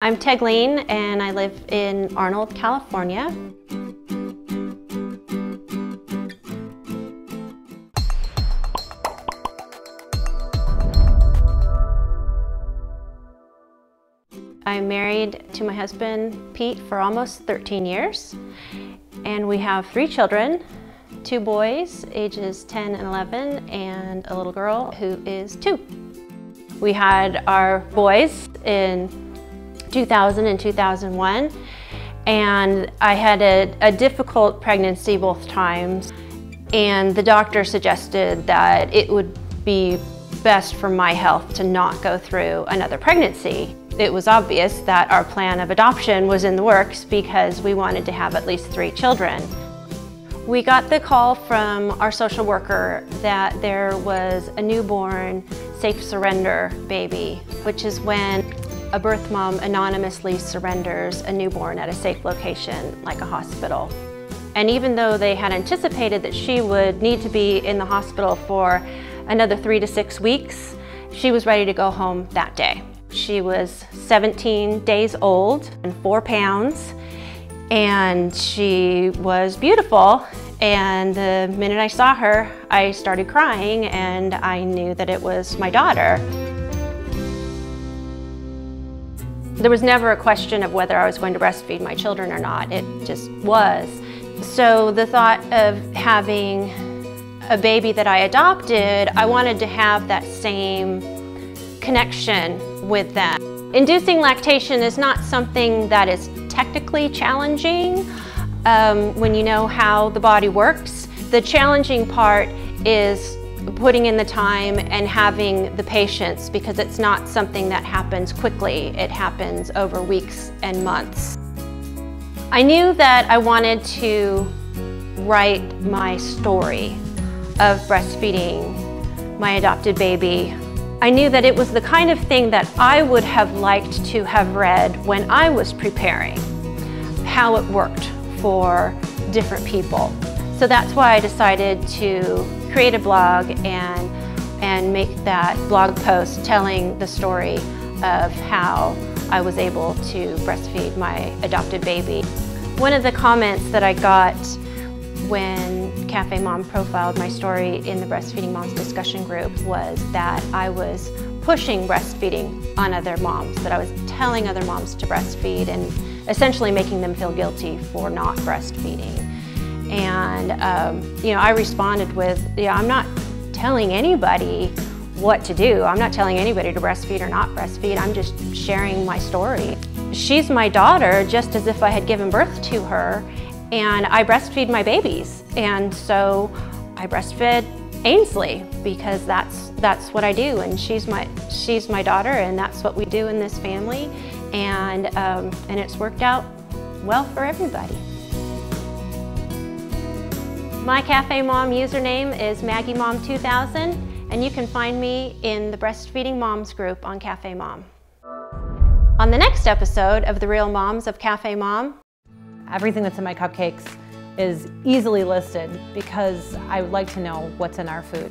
I'm Teglene and I live in Arnold, California. I'm married to my husband, Pete, for almost 13 years. And we have 3 children, 2 boys, ages 10 and 11, and a little girl who is 2. We had our boys in 2000 and 2001, and I had a difficult pregnancy both times, and the doctor suggested that it would be best for my health to not go through another pregnancy. It was obvious that our plan of adoption was in the works because we wanted to have at least 3 children. We got the call from our social worker that there was a newborn safe surrender baby, which is when a birth mom anonymously surrenders a newborn at a safe location like a hospital. And even though they had anticipated that she would need to be in the hospital for another 3 to 6 weeks, she was ready to go home that day. She was 17 days old and 4 pounds, and she was beautiful. And the minute I saw her, I started crying, and I knew that it was my daughter. There was never a question of whether I was going to breastfeed my children or not. It just was. So the thought of having a baby that I adopted, I wanted to have that same connection with them. Inducing lactation is not something that is technically challenging when you know how the body works. The challenging part is putting in the time and having the patience, because it's not something that happens quickly. It happens over weeks and months. I knew that I wanted to write my story of breastfeeding my adopted baby. I knew that it was the kind of thing that I would have liked to have read when I was preparing, how it worked for different people. So that's why I decided to create a blog and make that blog post telling the story of how I was able to breastfeed my adopted baby. One of the comments that I got when CafeMom profiled my story in the Breastfeeding Moms discussion group was that I was pushing breastfeeding on other moms, that I was telling other moms to breastfeed and essentially making them feel guilty for not breastfeeding. And I responded with, I'm not telling anybody what to do. I'm not telling anybody to breastfeed or not breastfeed. I'm just sharing my story. She's my daughter just as if I had given birth to her. And I breastfeed my babies, and so I breastfed Ainsley because that's what I do, and she's my daughter, and that's what we do in this family, and it's worked out well for everybody. My CafeMom username is MaggieMom2000, and you can find me in the Breastfeeding Moms group on CafeMom. On the next episode of The Real Moms of CafeMom, everything that's in my cupcakes is easily listed because I would like to know what's in our food.